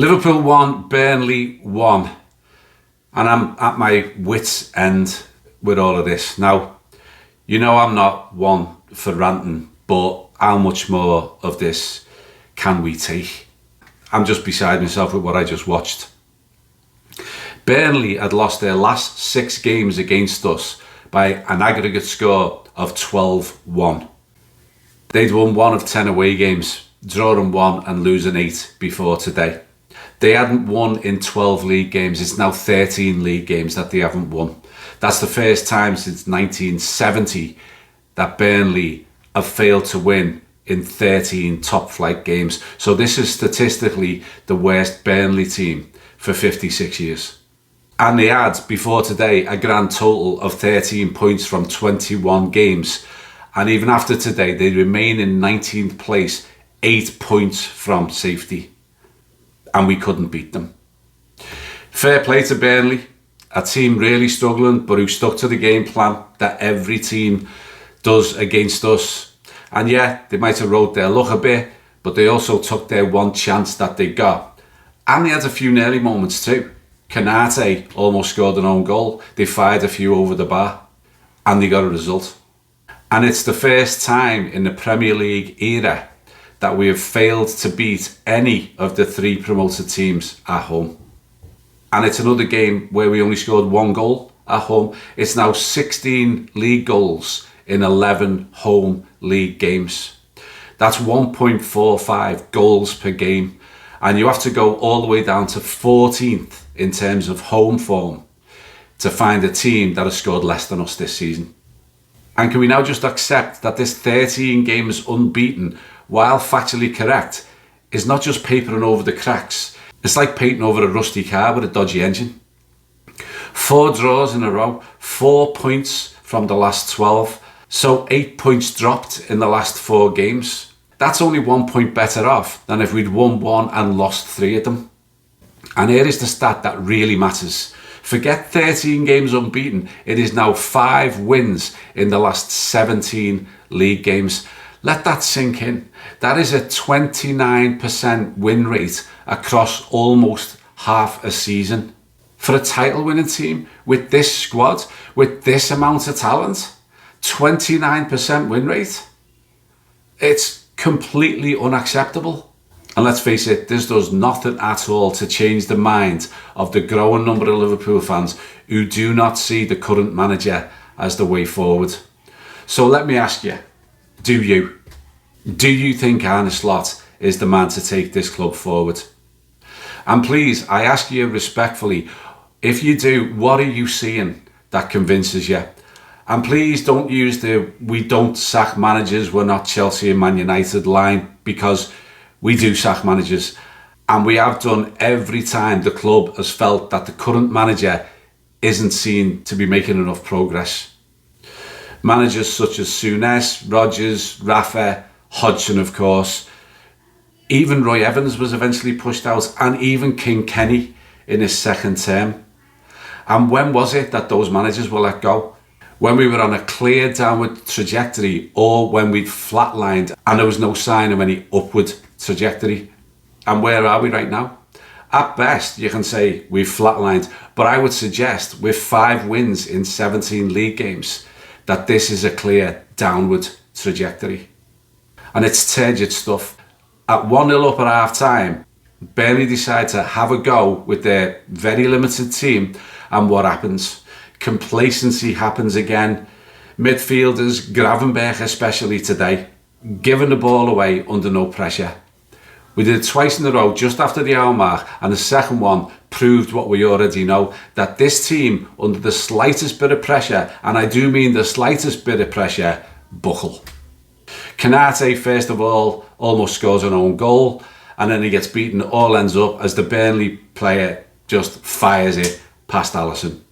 Liverpool 1, Burnley 1. And I'm at my wit's end with all of this. Now, you know I'm not one for ranting, but how much more of this can we take? I'm just beside myself with what I just watched. Burnley had lost their last 6 games against us by an aggregate score of 12-1. They'd won 1 of 10 away games, drawing 1 and losing 8 before today. They hadn't won in 12 league games. It's now 13 league games that they haven't won. That's the first time since 1970 that Burnley have failed to win in 13 top flight games. So this is statistically the worst Burnley team for 56 years. And they had, before today, a grand total of 13 points from 21 games. And even after today, they remain in 19th place, 8 points from safety. And we couldn't beat them. Fair play to Burnley, a team really struggling, but who stuck to the game plan that every team does against us. And yeah, they might have rode their luck a bit, but they also took their one chance that they got. And they had a few nearly moments too. Canate almost scored an own goal. They fired a few over the bar, and they got a result. And it's the first time in the Premier League era that we have failed to beat any of the 3 promoted teams at home. And it's another game where we only scored 1 goal at home. It's now 16 league goals in 11 home league games. That's 1.45 goals per game. And you have to go all the way down to 14th in terms of home form to find a team that has scored less than us this season. And can we now just accept that this 13 games unbeaten, while factually correct, is not just papering over the cracks. It's like painting over a rusty car with a dodgy engine. 4 draws in a row, 4 points from the last 12, so 8 points dropped in the last 4 games. That's only 1 point better off than if we'd won 1 and lost 3 of them. And here is the stat that really matters. Forget 13 games unbeaten, it is now 5 wins in the last 17 league games. Let that sink in. That is a 29% win rate across almost half a season. For a title winning team with this squad, with this amount of talent, 29% win rate. It's completely unacceptable. And let's face it, this does nothing at all to change the mind of the growing number of Liverpool fans who do not see the current manager as the way forward. So let me ask you, do you think Arne Slot is the man to take this club forward? And please, I ask you respectfully, if you do, what are you seeing that convinces you? And please don't use the "we don't sack managers, we're not Chelsea and Man United" line, because we do sack managers. And we have done every time the club has felt that the current manager isn't seen to be making enough progress. Managers such as Souness, Rodgers, Rafa, Hodgson, of course. Even Roy Evans was eventually pushed out, and even King Kenny in his 2nd term. And when was it that those managers were let go? When we were on a clear downward trajectory, or when we'd flatlined and there was no sign of any upward trajectory. And where are we right now? At best, you can say we've flatlined, but I would suggest with 5 wins in 17 league games that this is a clear downward trajectory. And it's turgid stuff. At 1-0 up at half time, Burnley decide to have a go with their very limited team, and what happens? Complacency happens again. Midfielders, Gravenberch especially today, giving the ball away under no pressure. We did it twice in a row just after the hour mark, and the second one proved what we already know, that this team, under the slightest bit of pressure, and I do mean the slightest bit of pressure, buckle. Canate, first of all, almost scores an own goal, and then he gets beaten. All ends up as the Burnley player just fires it past Alisson.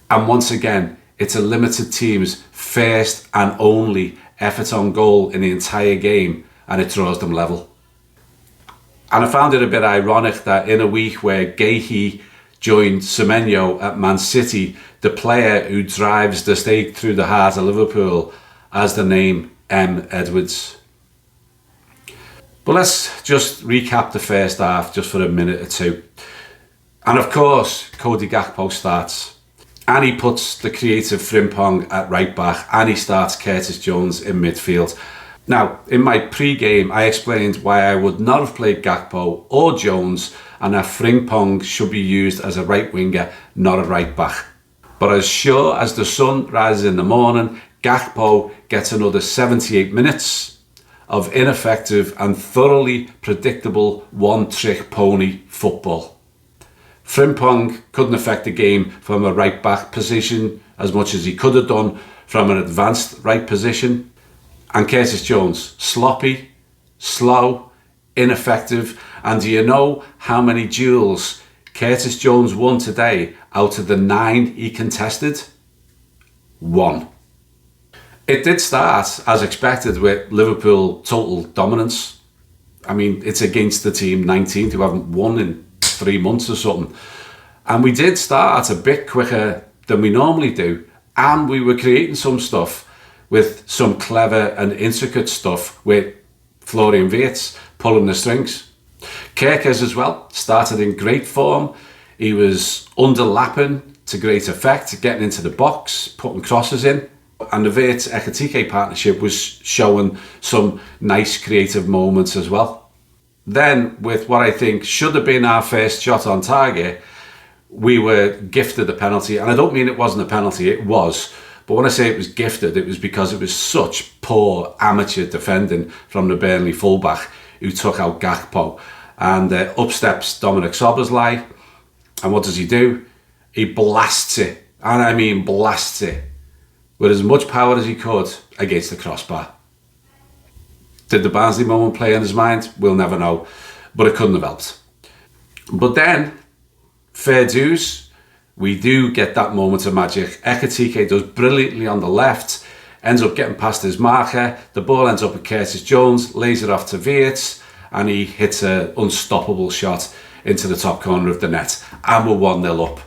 And once again, it's a limited team's first and only effort on goal in the entire game, and it draws them level. And I found it a bit ironic that in a week where Gahey joined Semenyo at Man City, the player who drives the stake through the heart of Liverpool, has the name M. Edwards. But let's just recap the first half just for a minute or two. And of course, Cody Gakpo starts. And he puts the creative Frimpong at right back, and he starts Curtis Jones in midfield. Now, in my pre-game, I explained why I would not have played Gakpo or Jones, and that Frimpong should be used as a right winger, not a right back. But as sure as the sun rises in the morning, Gakpo gets another 78 minutes of ineffective and thoroughly predictable one-trick pony football. Frimpong couldn't affect the game from a right back position as much as he could have done from an advanced right position. And Curtis Jones, sloppy, slow, ineffective. And do you know how many duels Curtis Jones won today out of the 9 he contested? 1. It did start, as expected, with Liverpool total dominance. I mean, it's against the team 19th who haven't won in 3 months or something. And we did start a bit quicker than we normally do. And we were creating some stuff with some clever and intricate stuff with Florian Wirtz pulling the strings. Kerkez as well started in great form. He was underlapping to great effect, getting into the box, putting crosses in. And the Wirtz-Ekitike partnership was showing some nice creative moments as well. Then, with what I think should have been our first shot on target, we were gifted a penalty. And I don't mean it wasn't a penalty, it was. But when I say it was gifted, it was because it was such poor amateur defending from the Burnley fullback who took out Gakpo. And up steps Dominic Szoboszlai. And what does he do? He blasts it, and I mean blasts it, with as much power as he could against the crossbar. Did the Barnsley moment play in his mind? We'll never know, but it couldn't have helped. But then, fair dues, we do get that moment of magic. Ekitike does brilliantly on the left, ends up getting past his marker, the ball ends up with Curtis Jones, lays it off to Wirtz, and he hits an unstoppable shot into the top corner of the net. And we're 1-0 up,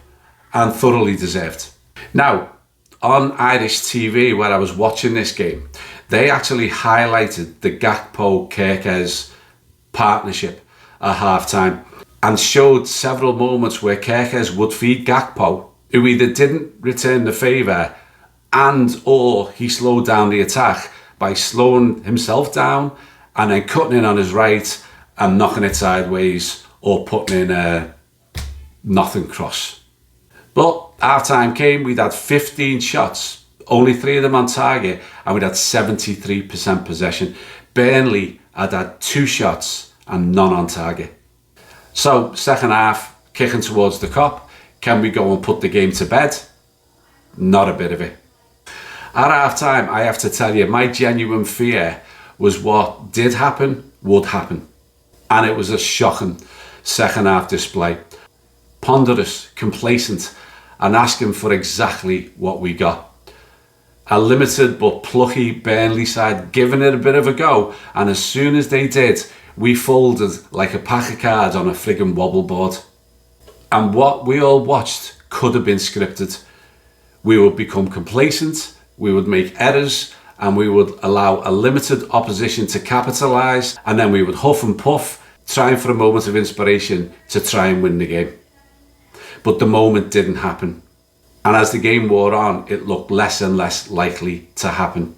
and thoroughly deserved. Now, on Irish TV, where I was watching this game, they actually highlighted the Gakpo-Kerkez partnership at half-time and showed several moments where Kerkez would feed Gakpo, who either didn't return the favour and or he slowed down the attack by slowing himself down and then cutting in on his right and knocking it sideways or putting in a nothing cross. But half-time came, we'd had 15 shots, only 3 of them on target, and we'd had 73% possession. Burnley had 2 shots and none on target. So, second half, kicking towards the Kop. Can we go and put the game to bed? Not a bit of it. At half-time, I have to tell you, my genuine fear was what did happen, would happen. And it was a shocking second half display. Ponderous, complacent, and asking for exactly what we got. A limited but plucky Burnley side giving it a bit of a go, and as soon as they did, we folded like a pack of cards on a friggin' wobble board. And what we all watched could have been scripted. We would become complacent, we would make errors, and we would allow a limited opposition to capitalise, and then we would huff and puff, trying for a moment of inspiration to try and win the game. But the moment didn't happen. And as the game wore on, it looked less and less likely to happen.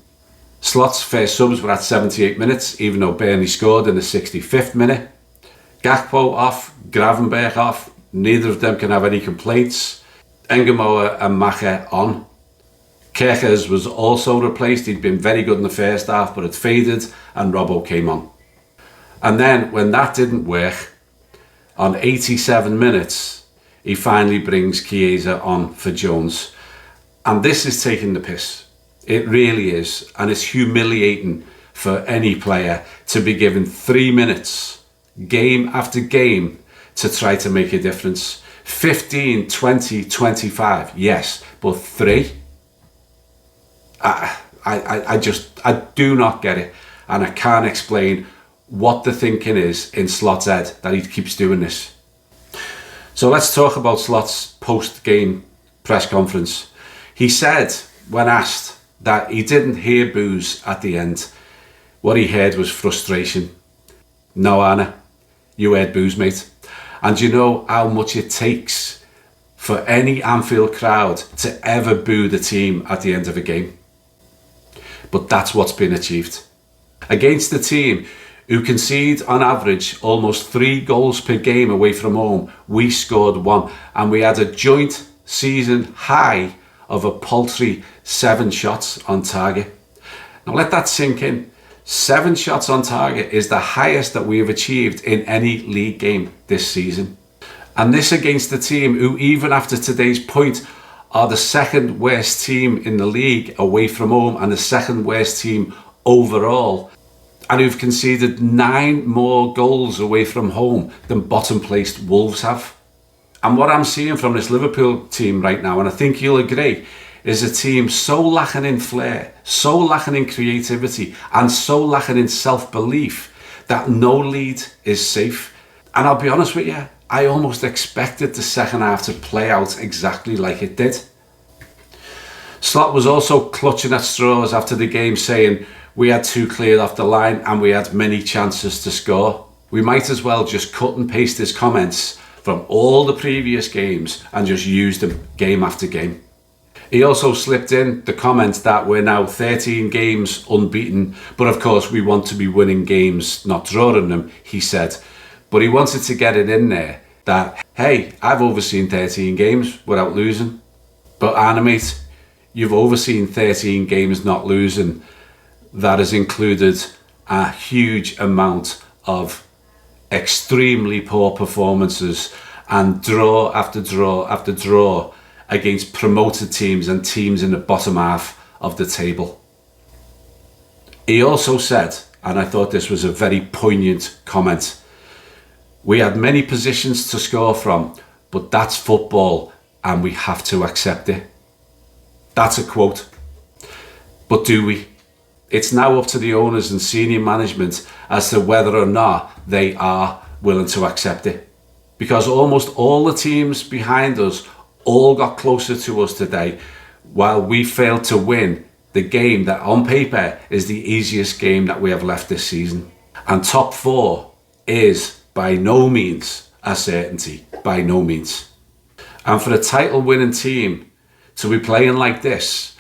Slot's first subs were at 78 minutes, even though Burnley scored in the 65th minute. Gakpo off, Gravenberg off, neither of them can have any complaints. Engemoa and Macher on. Kerkez was also replaced. He'd been very good in the first half, but it faded and Robbo came on. And then when that didn't work, on 87 minutes, he finally brings Chiesa on for Jones. And this is taking the piss. It really is. And it's humiliating for any player to be given 3 minutes, game after game, to try to make a difference. 15, 20, 25, yes, but 3? I do not get it. And I can't explain what the thinking is in Slot's head that he keeps doing this. So let's talk about Slot's post-game press conference. He said, when asked, that he didn't hear boos at the end. What he heard was frustration. No, Anna, you heard boos, mate. And you know how much it takes for any Anfield crowd to ever boo the team at the end of a game. But that's what's been achieved. Against the team who concede on average almost 3 goals per game away from home, we scored 1, and we had a joint season high of a paltry 7 shots on target. Now let that sink in. 7 shots on target is the highest that we have achieved in any league game this season. And this against the team who, even after today's point, are the second worst team in the league away from home and the second worst team overall, and who've conceded 9 more goals away from home than bottom placed Wolves have. And what I'm seeing from this Liverpool team right now, and I think you'll agree, is a team so lacking in flair, so lacking in creativity, and so lacking in self-belief that no lead is safe. And I'll be honest with you, I almost expected the second half to play out exactly like it did. Slot was also clutching at straws after the game, saying we had 2 cleared off the line and we had many chances to score. We might as well just cut and paste his comments from all the previous games and just use them game after game. He also slipped in the comment that we're now 13 games unbeaten, but of course we want to be winning games, not drawing them, he said. But he wanted to get it in there that, hey, I've overseen 13 games without losing. But Anna, mate, you've overseen 13 games not losing. That has included a huge amount of extremely poor performances and draw after draw after draw against promoted teams and teams in the bottom half of the table. He also said, and I thought this was a very poignant comment, we had many positions to score from, but that's football and we have to accept it. That's a quote. But do we? It's now up to the owners and senior management as to whether or not they are willing to accept it. Because almost all the teams behind us all got closer to us today, while we failed to win the game that on paper is the easiest game that we have left this season. And top 4 is by no means a certainty, by no means. And for a title winning team to be playing like this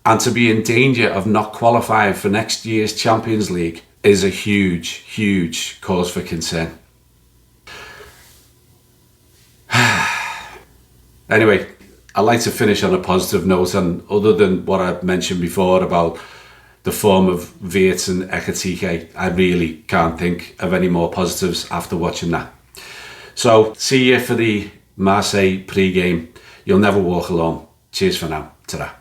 and to be in danger of not qualifying for next year's Champions League is a huge, huge cause for concern. Anyway, I'd like to finish on a positive note, and other than what I mentioned before about the form of Wirtz and Ekitike, I really can't think of any more positives after watching that. So, see you for the Marseille pre-game. You'll never walk alone. Cheers for now. Ta-ra.